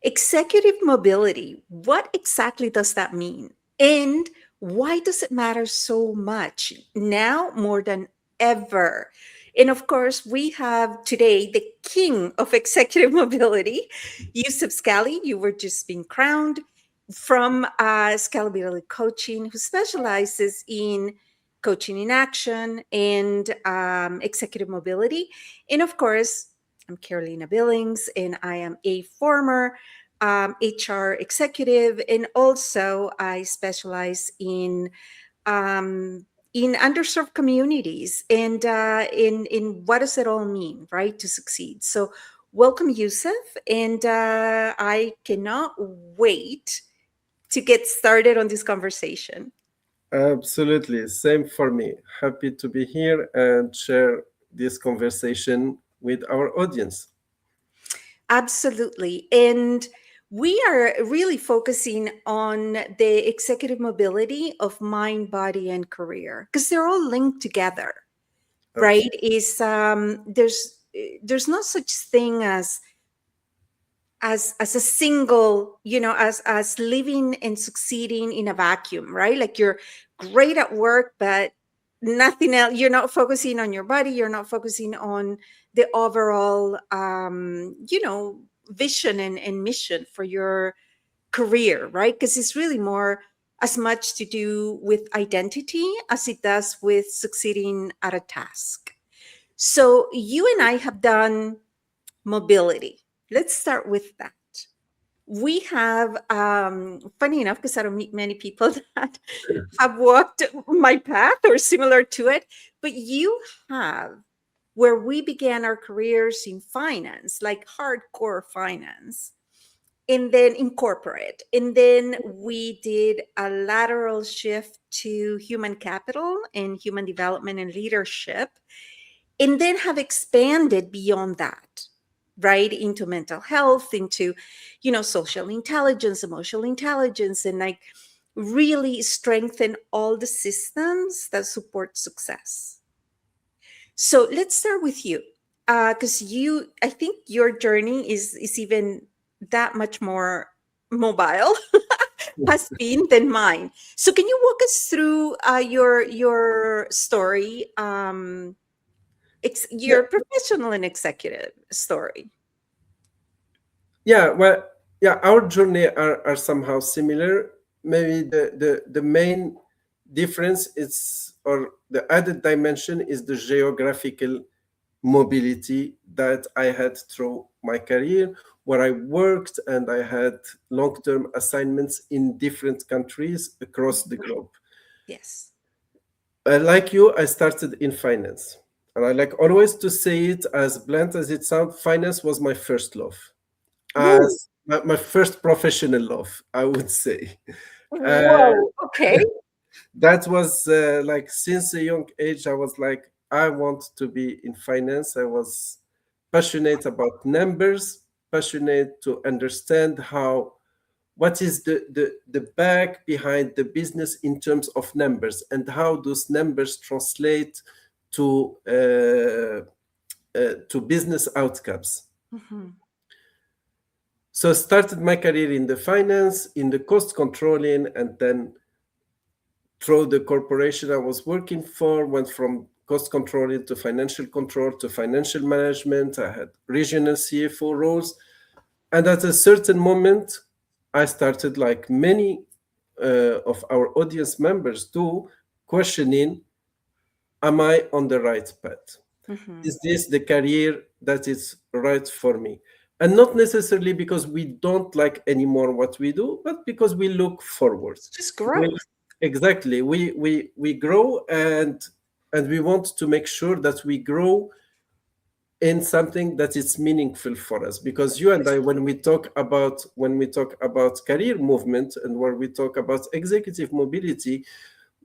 Executive mobility, what exactly does that mean? And why does it matter so much now more than ever? And of course, we have today the king of executive mobility, Youssef Skalli. You were just being crowned from Scalability Coaching, who specializes in coaching in action and executive mobility. And of course, I'm Carolina Billings, and I am a former HR executive, and also I specialize in underserved communities and in what does it all mean, right, to succeed. So, welcome, Youssef, and I cannot wait to get started on this conversation. Absolutely. Same for me. Happy to be here and share this conversation with our audience. Absolutely. And we are really focusing on the executive mobility of mind, body, and career because they're all linked together, right? Absolutely. Is there's no such thing as a single, as living and succeeding in a vacuum, right? Like you're great at work, but nothing else. You're not focusing on your body, you're not focusing on the overall vision and mission for your career, right? Because it's really more as much to do with identity as it does with succeeding at a task. So you and I have done mobility. Let's start with that. We have, funny enough, because I don't meet many people that have walked my path or similar to it, but you have, where we began our careers in finance, like hardcore finance, and then in corporate. And then we did a lateral shift to human capital and human development and leadership, and then have expanded beyond that, right, into mental health, into social intelligence, emotional intelligence, and like really strengthen all the systems that support success. So let's start with you, because I think your journey is even that much more mobile has been than mine. So can you walk us through your story, Yeah, your professional and executive story? yeah, well, yeah, our journey are somehow similar. Maybe the main difference is, or the added dimension is the geographical mobility that I had through my career, where I worked and I had long-term assignments in different countries across the globe. Yes. Like you, I started in finance. And I like always to say it as blunt as it sounds, finance was my first love, Woo. as my first professional love, I would say. Uh, Whoa. Okay. that was like since a young age, I was like, I want to be in finance. I was passionate about numbers, passionate to understand how what is the back behind the business in terms of numbers and how those numbers translate to business outcomes. Mhm. So I started my career in the finance, in the cost controlling, and then through the corporation I was working for, went from cost controlling to financial control to financial management. I had regional CFO roles. And at a certain moment, I started, like many of our audience members do, questioning, am I on the right path? Mhm. Is this the career that is right for me? And not necessarily because we don't like anymore what we do, but because we look forward. It's just We, growth. exactly. We grow, and we want to make sure that we grow in something that is meaningful for us, because you and I, when we talk about career movement and when we talk about executive mobility,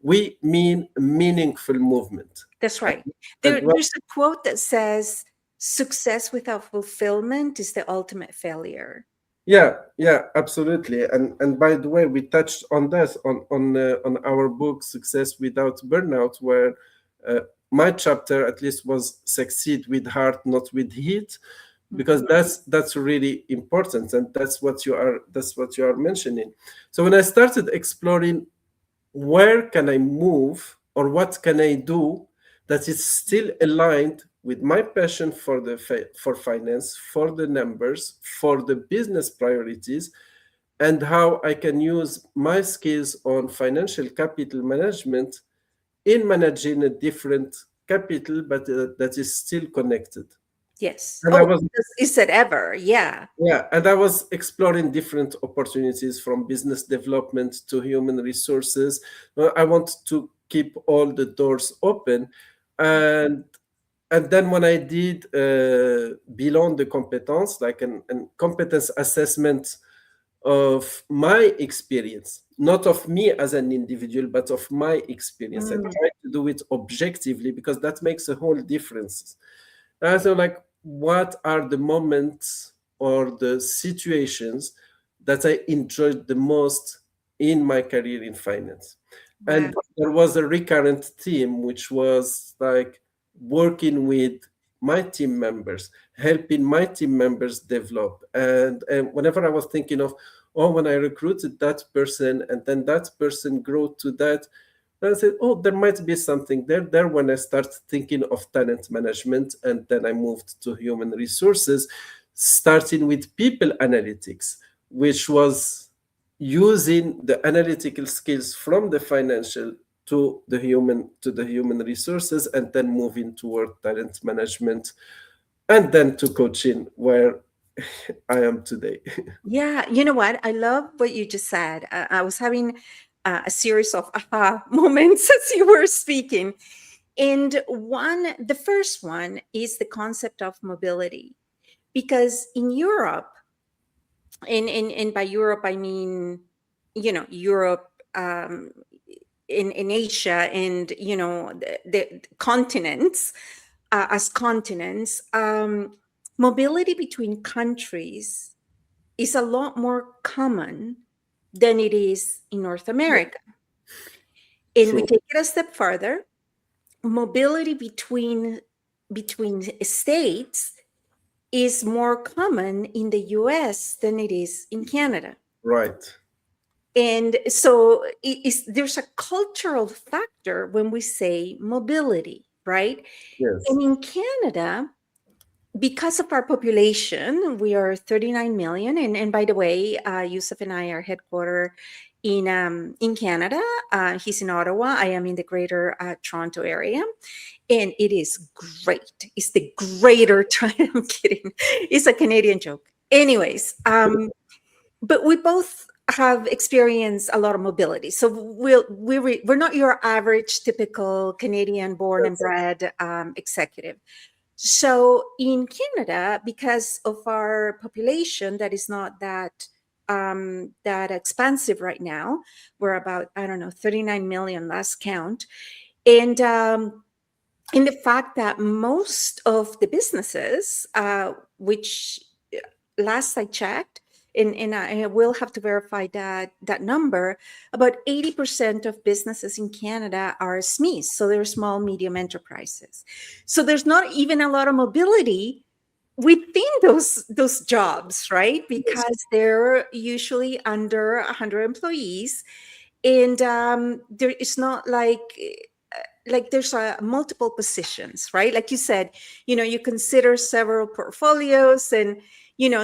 we mean meaningful movement. That's and, right. and what There's a quote that says, "Success without fulfillment is the ultimate failure." Yeah, yeah, absolutely. And by the way, we touched on this on our book Success Without Burnout, where uh, my chapter at least was succeed with heart, not with heat, because that's really important, and that's what you are mentioning. So when I started exploring where can I move or what can I do that is still aligned with my passion for for finance, for the numbers, for the business priorities, and how I can use my skills on financial capital management in managing a different capital, but that is still connected. Yes. And I Oh, was is it ever? Yeah. Yeah, and I was exploring different opportunities from business development to human resources. I want to keep all the doors open, and then when I did beyond the competence, like an competence assessment of my experience, not of me as an individual, but of my experience, and Mm. try to do it objectively because that makes a whole difference. So, like, what are the moments or the situations that I enjoyed the most in my career in finance? Wow. And there was a recurrent theme, which was like working with my team members, helping my team members develop. And whenever I was thinking of, oh, when I recruited that person and then that person grew to that, I said, oh, there might be something there. There, when I started thinking of talent management, and then I moved to human resources, starting with people analytics, which was using the analytical skills from the financial to the human resources, and then moving toward talent management, and then to coaching, where I am today. Yeah. You know what? I love what you just said. I was having a series of aha moments as you were speaking. And the first one is the concept of mobility. Because in Europe, and by Europe, I mean, Europe, in Asia, and, the continents, as continents, mobility between countries is a lot more common than it is in North America. And we True. take it a step further, mobility between states is more common in the US than it is in Canada. Right. And so there's a cultural factor when we say mobility, right? Yes. And in Canada, because of our population, we are 39 million. And by the way, Youssef and I are headquartered in Canada. He's in Ottawa. I am in the greater Toronto area. And it is great. It's the greater Toronto. I'm kidding. It's a Canadian joke. Anyways, but we both have experienced a lot of mobility. So we're not your average typical Canadian born and Yes. bred executive. So in Canada, because of our population that is not that expansive right now, we're about, I don't know, 39 million last count, and in the fact that most of the businesses, which last I checked, and I will have to verify that number, about 80% of businesses in Canada are SMEs, so they're small, medium enterprises. So there's not even a lot of mobility within those jobs, right? Yes. Because they're usually under 100 employees, and there is not like there's multiple positions, right? Like you said, you consider several portfolios, and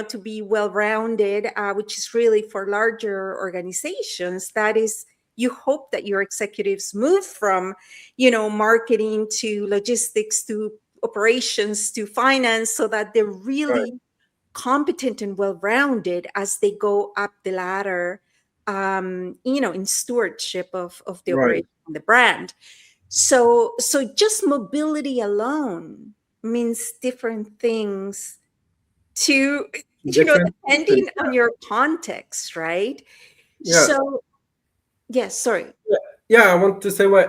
to be well rounded, which is really for larger organizations. That is, you hope that your executives move from marketing to logistics to operations to finance, so that they're Right. really competent and well rounded as they go up the ladder, in stewardship of the Right. operation and the brand. So just mobility alone means different things to, Different people. depending on your context, right? Yeah. So, yes, sorry. Yeah, I want to say, well,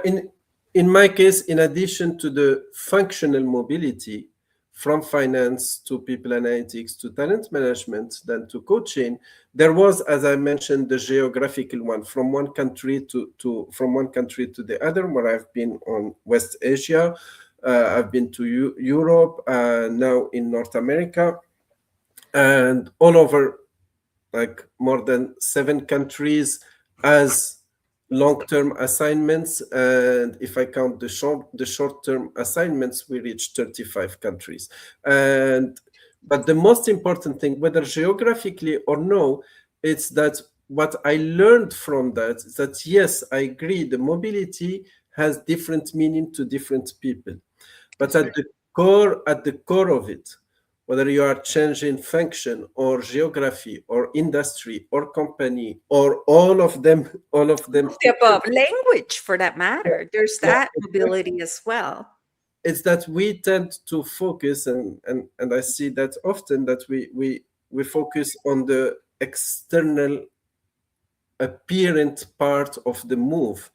in my case, in addition to the functional mobility from finance to people analytics to talent management, then to coaching, there was, as I mentioned, the geographical one from one country to the other, where I've been on West Asia, I've been to Europe, now in North America. and all over, like more than 7 countries as long-term assignments. And if I count the short-term assignments, we reach 35 countries. And but the most important thing, whether geographically or no, it's that what I learned from that is that yes, I agree, the mobility has different meaning to different people. But That's right. at the core of it, whether you are changing function or geography or industry or company or all of them Of the together, above, language for that matter. There's yeah, that mobility as well. it's that we tend to focus, and I see that often, that we focus on the external apparent part of the move.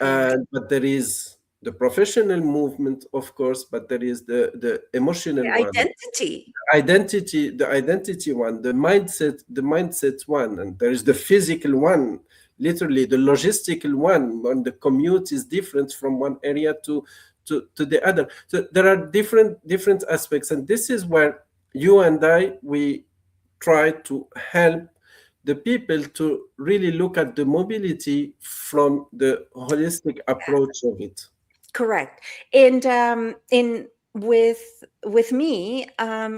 Yeah. But there is the professional movement, of course, but there is the emotional The one, identity. the identity one, the mindset one, and there is the physical one, literally the logistical one, when the commute is different from one area to the other. So there are different aspects, and this is where you and I, we try to help the people to really look at the mobility from the holistic approach of it. Correct. And in with me,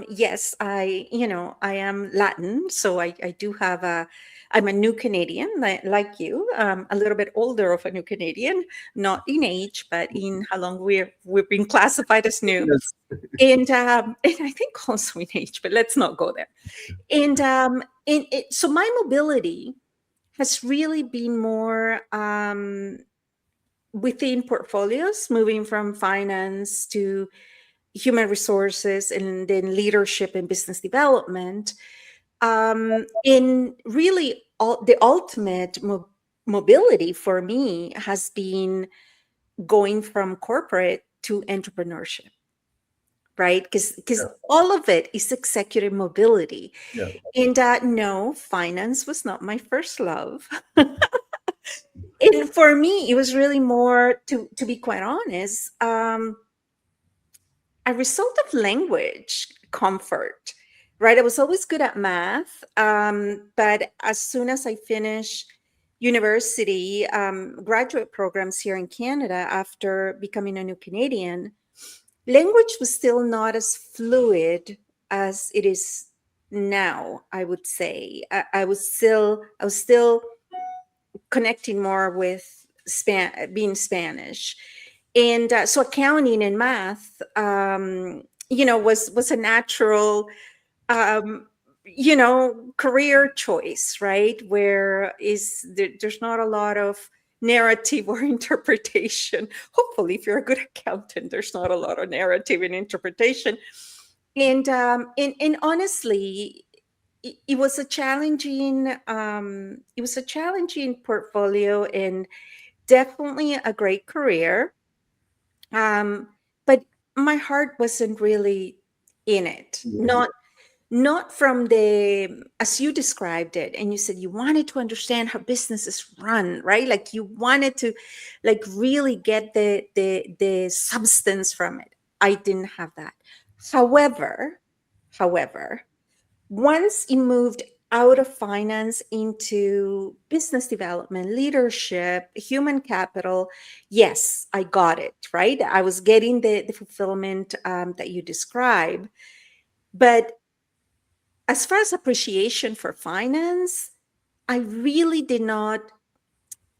yes, I am Latin, so I do have a I'm a new Canadian, like you, a little bit older of a new Canadian, not in age, but in how long we've been classified as new, Yes. and I think also in age, but let's not go there. So my mobility has really been more within portfolios, moving from finance to human resources and then leadership and business development. In really, the ultimate mobility for me has been going from corporate to entrepreneurship, right? Because Yeah, all of it is executive mobility. yeah, And no, finance was not my first love. And for me, it was really more, to be quite honest, a result of language comfort, right? I was always good at math, but as soon as I finished university, graduate programs here in Canada after becoming a new Canadian, language was still not as fluid as it is now. I would say I was still connecting more with being Spanish, and so accounting and math, was a natural, um, career choice, right? There's not a lot of narrative or interpretation. Hopefully, if you're a good accountant, there's not a lot of narrative and interpretation. And honestly, it was a challenging portfolio and definitely a great career, but my heart wasn't really in it, mhm, not from the, as you described it, and you said you wanted to understand how businesses run, right? Like you wanted to, like, really get the substance from it. I didn't have that. However however once it moved out of finance into business development, leadership, human capital, yes, I got it, right? I was getting the fulfillment, that you describe. But as far as appreciation for finance, I really did not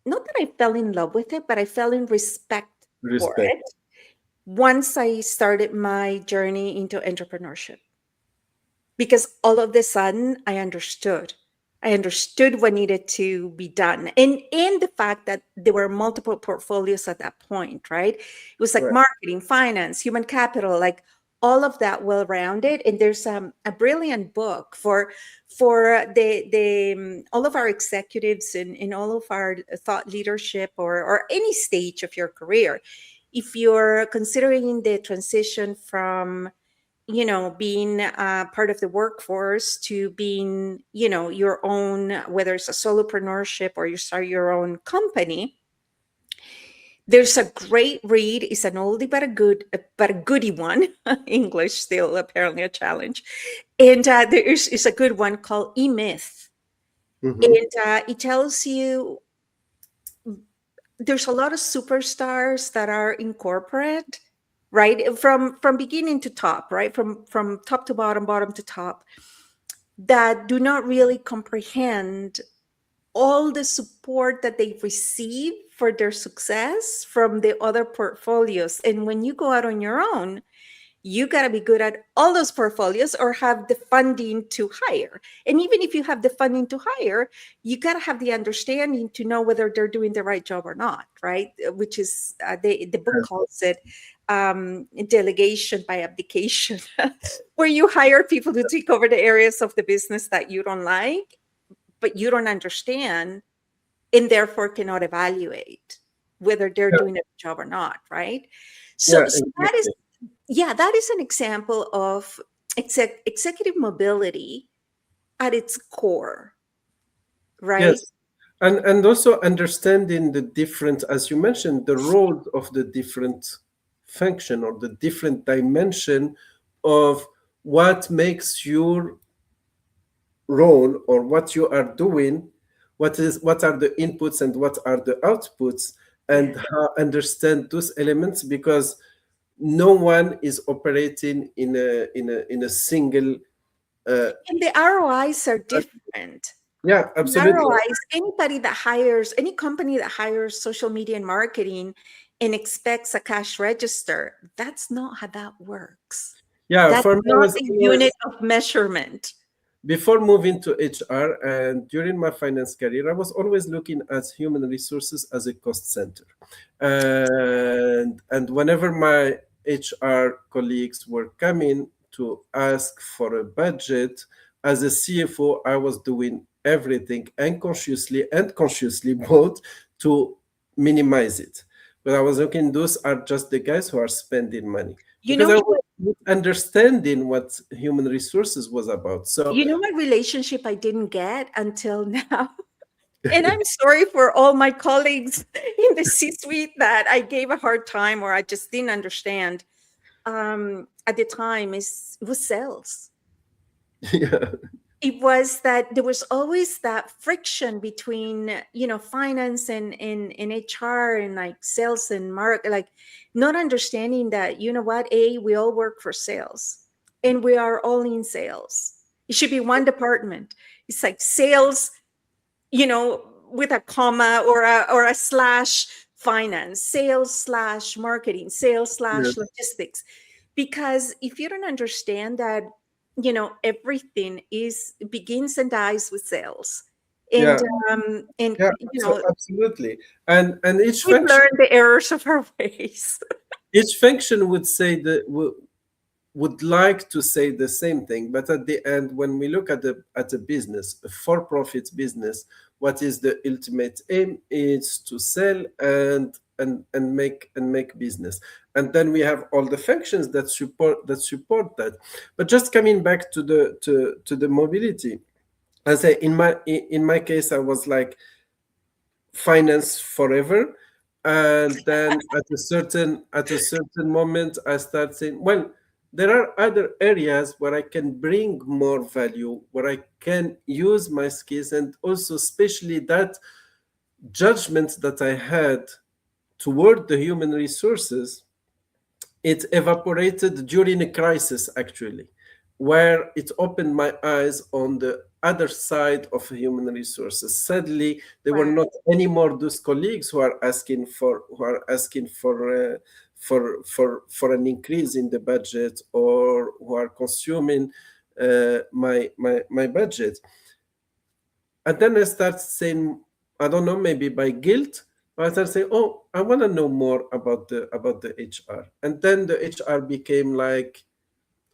that I fell in love with it, but I fell in respect for respect. it once I started my journey into entrepreneurship, because all of the sudden I understood what needed to be done, and the fact that there were multiple portfolios at that point, right? It was like Right. marketing, finance, human capital, like all of that well rounded. And there's a brilliant book for the all of our executives in all of our thought leadership, or any stage of your career. If you're considering the transition from, being part of the workforce to being, your own, whether it's a solopreneurship or you start your own company, There's a great read. It's an oldie but a goodie one. English still apparently a challenge, and there is a good one called E Myth, Hmm. and it tells you there's a lot of superstars that are in corporate, right, from beginning to top, right, from top to bottom, bottom to top, that do not really comprehend all the support that they receive for their success from the other portfolios. And when you go out on your own, you got to be good at all those portfolios or have the funding to hire. And even if you have the funding to hire, you got to have the understanding to know whether they're doing the right job or not, right? Which is, the book calls it delegation by abdication, where you hire people to take over the areas of the business that you don't like, but you don't understand and therefore cannot evaluate whether they're Yeah, doing a good job or not, right? yeah, So that is, exactly. yeah, that is an example of executive mobility at its core, right? Yes, and also understanding the different, as you mentioned, the role of the different function or the different dimension of what makes your role or what you are doing, what are the inputs and what are the outputs, Yeah. and how understand those elements, because no one is operating in a single uh, And the ROIs are different. yeah, The absolutely. ROIs, anybody that hires, any company that hires social media and marketing and expects a cash register, that's not how that works. Yeah, That's for me, I not was the always, unit of measurement. before moving to HR and during my finance career, I was always looking at human resources as a cost center. And whenever my HR colleagues were coming to ask for a budget, as a CFO, I was doing everything unconsciously and consciously both to minimize it. But I was looking, those are just the guys who are spending money, You because know I what? was not understanding what human resources was about. So You know what relationship I didn't get until now? And I'm sorry for all my colleagues in the C-suite that I gave a hard time or I just didn't understand at the time is it was sales. yeah, It was that there was always that friction between finance and HR and like sales and like not understanding that what we all work for sales and we are all in sales. It should be one department. It's like sales, with a comma or a slash, finance, sales slash marketing, sales slash yes, logistics. Because if you don't understand that, everything is begins and dies with sales. And yeah, yeah, you know, absolutely. And we've learned the errors of our ways. each function would say would like to say the same thing, but at the end, when we look at a business, a for-profit business, what is the ultimate aim is to sell and make business. And then we have all the functions that support that. But just coming back to the mobility, I say in my case, I was like finance forever, and then at a certain moment I start saying, well, there are other areas where I can bring more value, where I can use my skills, and also especially that judgment that I had toward the human resources, it evaporated during a crisis, actually, where it opened my eyes on the other side of human resources. Sadly, there were Right. not anymore those colleagues who are asking for an increase in the budget, or who are consuming my budget. And then I start saying, I don't know, maybe by guilt, but I start saying, oh, I want to know more about the HR. And then the HR became like,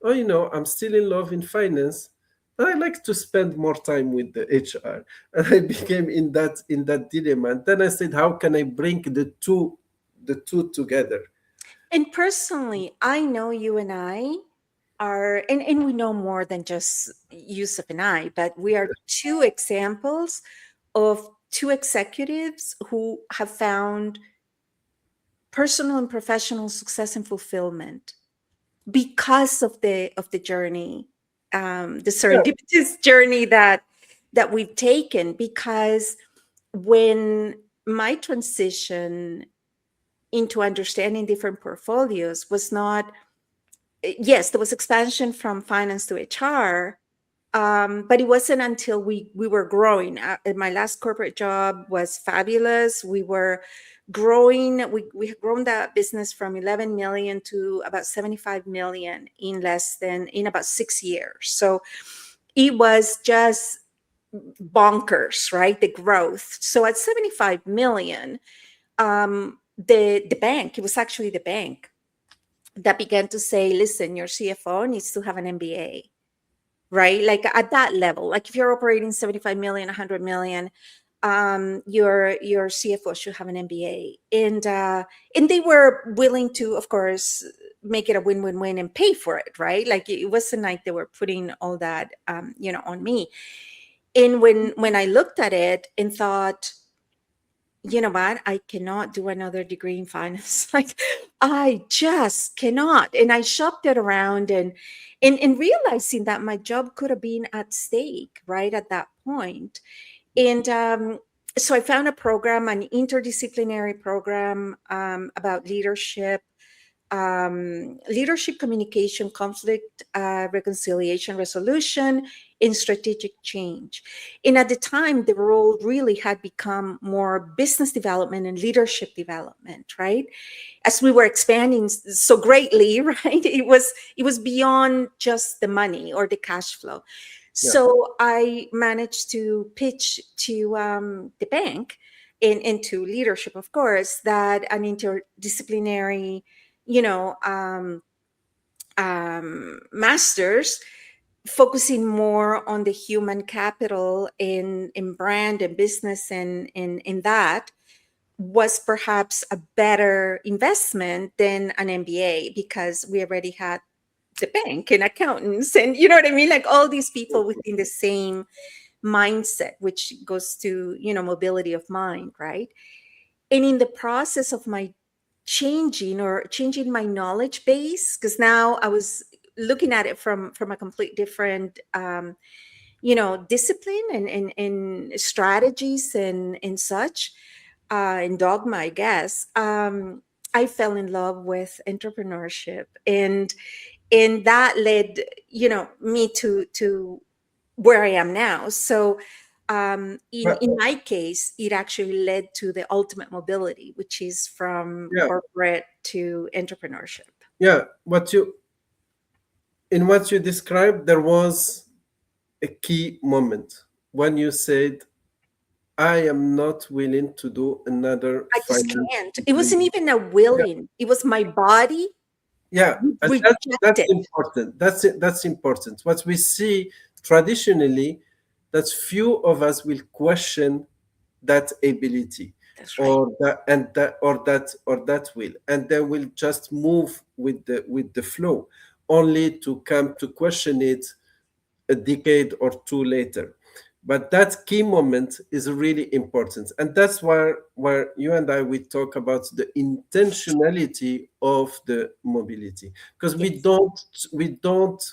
oh, I'm still in love in finance, but I like to spend more time with the HR. And I became in that dilemma. And then I said, how can I bring the two together? And personally, I know you and I are, and we know more than just Yusuf and I, but we are two examples of two executives who have found personal and professional success and fulfillment because of the journey, the Yeah, serendipitous journey that we've taken. Because when my transition into understanding different portfolios was not, yes, there was expansion from finance to HR, but it wasn't until we were growing. My last corporate job was fabulous. We were growing. We had grown that business from 11 million to about 75 million in about 6 years. So it was just bonkers, right? The growth. So at 75 million, the bank, it was actually the bank that began to say, listen, your CFO needs to have an MBA, right? Like at that level, like if you're operating 75 million, 100 million, your CFO should have an MBA. And they were willing to, of course, make it a win-win-win and pay for it, right? Like it wasn't like they were putting all that, on me. And when I looked at it and thought, you know what, I cannot do another degree in finance. Like I just cannot. And I shopped it around, and realizing that my job could have been at stake right at that point. And so I found a program, an interdisciplinary program, about leadership communication, conflict reconciliation, resolution, and strategic change. And at the time, the role really had become more business development and leadership development, right? As we were expanding so greatly, right? It was beyond just the money or the cash flow. yeah, So I managed to pitch to the bank and to leadership, of course, that an interdisciplinary, you know, masters focusing more on the human capital in brand and business and in that was perhaps a better investment than an MBA, because we already had the bank and accountants and you know what I mean, like all these people within the same mindset, which goes to mobility of mind, right? And in the process of my changing my knowledge base, because now I was looking at it from a complete different discipline and strategies and such, and dogma, I guess. I fell in love with entrepreneurship, and that led me to where I am now. So but in my case, it actually led to the ultimate mobility, which is from yeah, corporate to entrepreneurship. yeah. What you described, there was a key moment when you said, "I am not willing to do another I just finance can't. It degree." wasn't even a Yeah, willing. It was my body yeah, and that's rejected. important. That's important. What we see traditionally, that few of us will question that ability, That's right. or that will, and then we'll just move with the flow, only to come to question it a decade or two later. But that key moment is really important, and that's where you and I, we talk about the intentionality of the mobility, because we Yes. don't we don't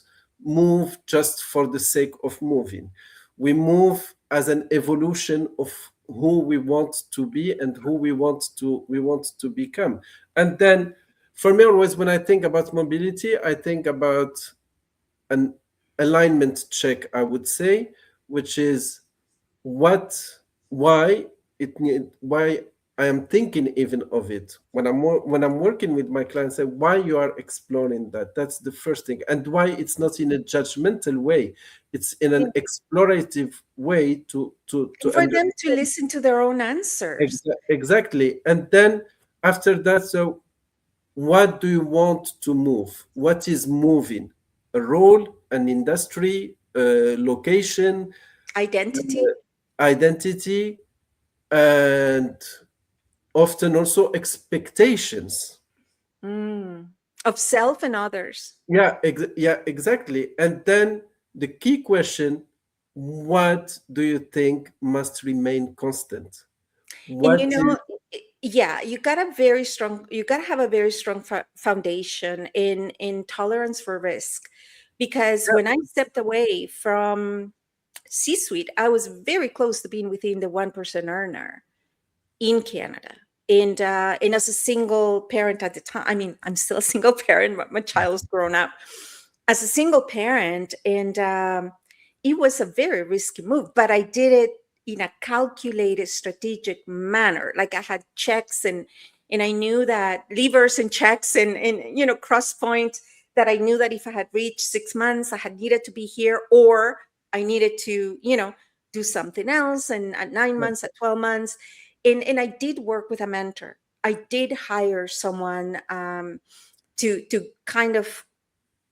move just for the sake of moving. We move as an evolution of who we want to be and who we want to become. And then, for me, always when I think about mobility, I think about an alignment check, I would say, which is what, why why I am thinking even of it when I'm working with my clients. Say why you are exploring that. That's the first thing, and why it's not in a judgmental way. It's in an And explorative way to for them to understand. listen to their own answers. Exactly. And then after that, so what do you want to move? What is moving? A role, an industry, a location, Identity. identity, and often also expectations. Mm. Of self and others. Yeah, exactly. And then the key question, what do you think must remain constant? And What is, yeah, you got to have a very strong foundation in tolerance for risk, because when I stepped away from C suite, I was very close to being within the 1% earner in Canada. And as a single parent at the time, I mean, I'm still a single parent, but my child's grown up. As a single parent, and it was a very risky move, but I did it in a calculated, strategic manner. Like I had checks, and I knew that levers and checks and cross points, that I knew that if I had reached 6 months, I had needed to be here, or I needed to do something else, and at 9 months, at 12 months. And I did work with a mentor. I did hire someone to kind of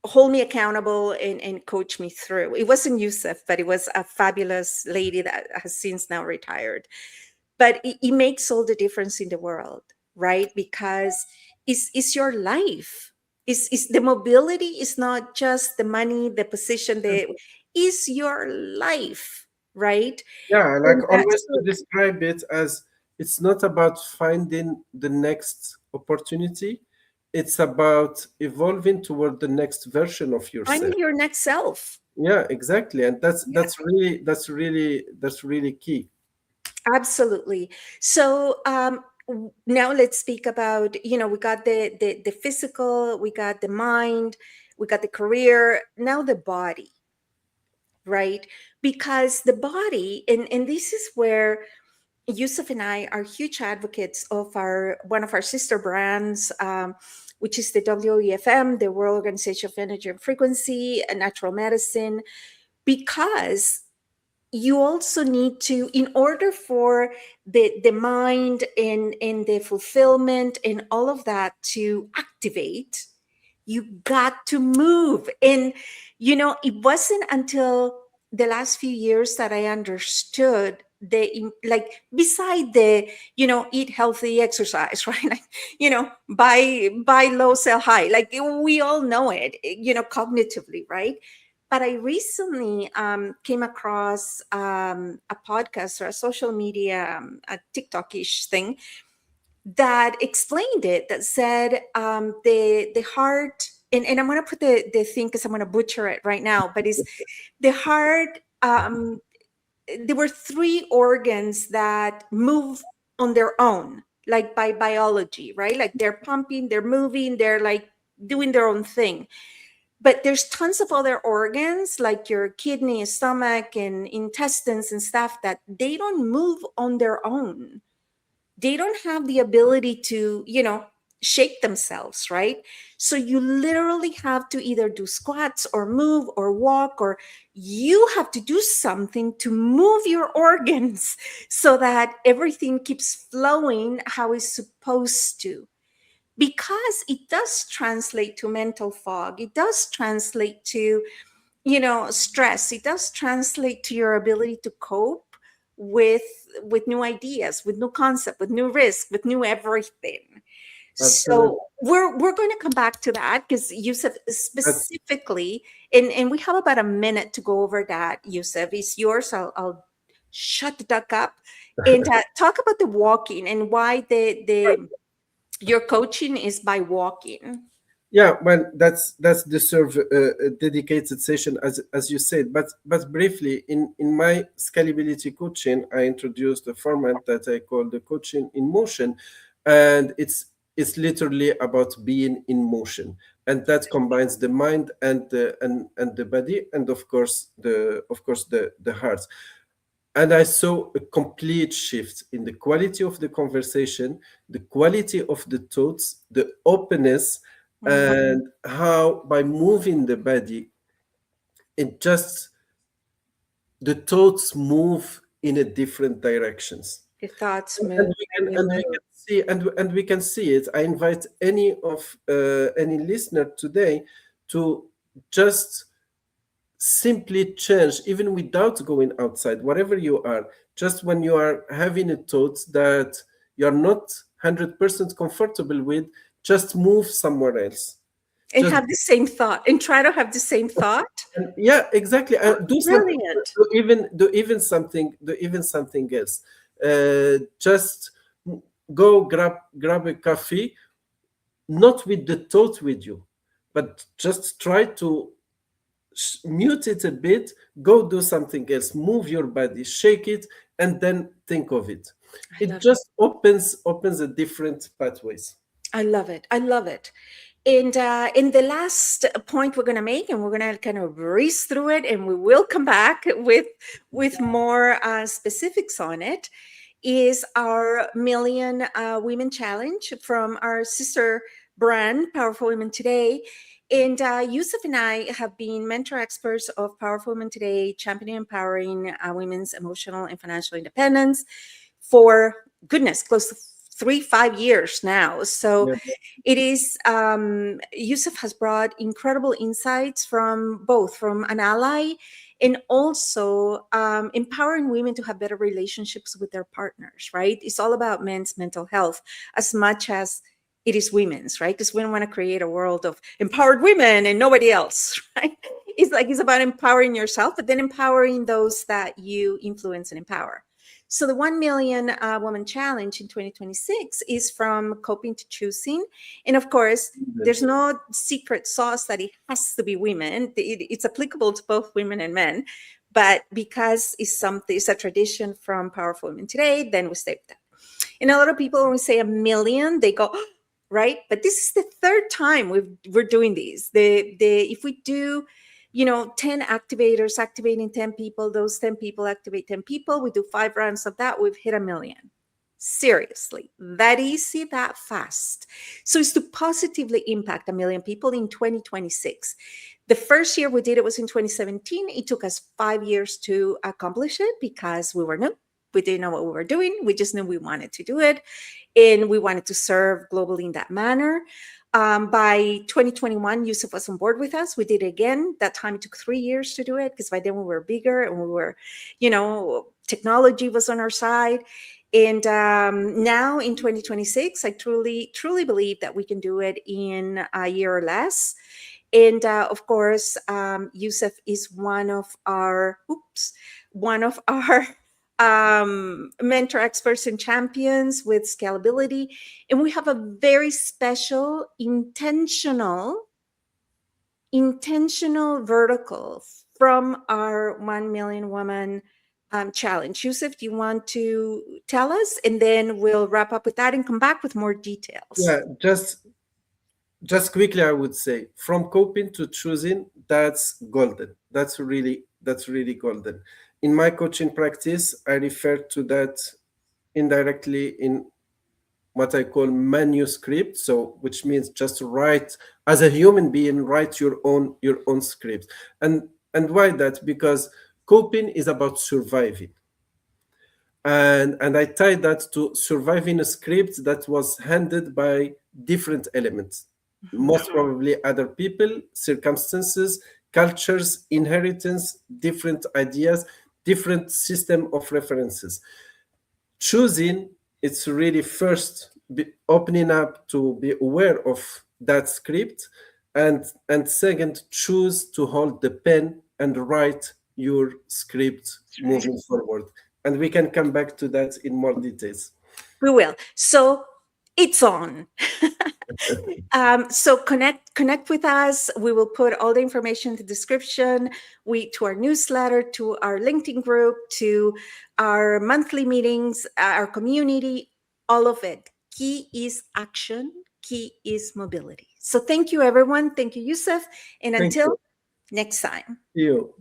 hold me accountable and coach me through. It wasn't Youssef, but it was a fabulous lady that has since now retired. But it makes all the difference in the world, right? Because it's your life. Is the mobility is not just the money, the position, the is your life, right? Yeah, I like And always that's to describe it as it's not about finding the next opportunity, it's about evolving toward the next version of yourself. finding your next self. Yeah, exactly. And that's Yeah, that's really key. absolutely. So now let's speak about, we got the physical, we got the mind, we got the career, now the body, right? Because the body, and this is where Yusuf and I are huge advocates of our one of our sister brands, which is the WEFM, the World Organization of Energy and Frequency, and natural medicine, because you also need to, in order for the mind and the fulfillment and all of that to activate, you got to move. And it wasn't until the last few years that I understood like, beside the eat healthy, exercise, right? Like, buy low, sell high, like we all know it, cognitively, right? But I recently came across a podcast or a social media, a TikTok-ish thing, that explained it, that said the heart, and I'm going to put the thing because I'm going to butcher it right now, but it's the heart. There were three organs that move on their own, like by biology, right? Like they're pumping, they're moving, they're like doing their own thing. But there's tons of other organs, like your kidney, stomach, and intestines and stuff, that they don't move on their own. They don't have the ability to shake themselves, right? So you literally have to either do squats or move or walk, or you have to do something to move your organs so that everything keeps flowing how it's supposed to. Because it does translate to mental fog, it does translate to stress, it does translate to your ability to cope with new ideas, with new concept, with new risk, with new everything. Absolutely. So we're going to come back to that, because Yusuf That's specifically, and we have about a minute to go over that. Yusuf, is yours. I'll shut the duck up and talk about the walking and why the your coaching is by walking. Yeah, well, that's deserve a dedicated session, as you said. But briefly, in my scalability coaching, I introduced a format that I call the coaching in motion, and it's literally about being in motion, and that combines the mind and the body, and of course the heart. And I saw a complete shift in the quality of the conversation, the quality of the thoughts, the openness, Mhm. and how by moving the body, it just the thoughts move in a different directions. The thoughts And move we and can you and we move. can see and we can see it. I invite any listener today to just simply change, even without going outside, wherever you are. Just when you are having a thought that you're not 100% comfortable with, just move somewhere else. And Just have the same thought and try to have the same thought. and yeah, exactly. Do something. Brilliant. Do even something else. Just go grab a coffee, not with the thought with you, but just try to mute it a bit, go do something else, move your body, shake it, and then think of it. I It love it. just opens a different pathways. I love it. I love it. And in the last point we're going to make, and we're going to kind of breeze through it, and we will come back with more specifics on it, is our Million Women Challenge from our sister brand, Powerful Women Today. And Youssef and I have been mentor experts of Powerful Women Today, championing empowering women's emotional and financial independence for goodness, close to 3, 5 years now. So Yeah, it is Youssef has brought incredible insights from both from an ally and also empowering women to have better relationships with their partners, right? It's all about men's mental health as much as it is women's, right? Because we want to create a world of empowered women and nobody else, right? It's like it's about empowering yourself, but then empowering those that you influence and empower. So the 1 million woman challenge in 2026 is from coping to choosing. And of course, there's no secret sauce that it has to be women. It's applicable to both women and men. But because it's a tradition from Powerful Women Today, then we stay with that. And a lot of people, when we say a million, they go, right? But this is the third time we're doing these. If we do, 10 activators activating 10 people, those 10 people activate 10 people, we do 5 rounds of that, we've hit a million. Seriously, that easy, that fast. So it's to positively impact a million people in 2026. The first year we did it was in 2017. It took us 5 years to accomplish it because we were new. We didn't know what we were doing. We just knew we wanted to do it and we wanted to serve globally in that manner. By 2021, Youssef was on board with us. We did it again. That time it took 3 years to do it because by then we were bigger and we were, technology was on our side. And now in 2026, I truly, truly believe that we can do it in a year or less. And of course, Youssef is one of our mentor experts and champions with scalability. And we have a very special intentional vertical from our 1 million woman challenge. Youssef, do you want to tell us? And then we'll wrap up with that and come back with more details. yeah. Just quickly, I would say from coping to choosing, that's golden. That's really golden. In my coaching practice, I refer to that indirectly in what I call manuscript. So, which means just write as a human being, write your own script. And why that? Because coping is about surviving. And I tie that to surviving a script that was handed by different elements, Mhm. most probably other people, circumstances, cultures, inheritance, different ideas, different system of references. Choosing, it's really first opening up to be aware of that script, and second, choose to hold the pen and write your script That's right. moving forward. And we can come back to that in more details. We will. So it's on. So connect with us. We will put all the information in the description. To our newsletter, to our LinkedIn group, to our monthly meetings, our community, all of it. Key is action. Key is mobility. So thank you, everyone. Thank you, Youssef. And Thank until you. next time. See you.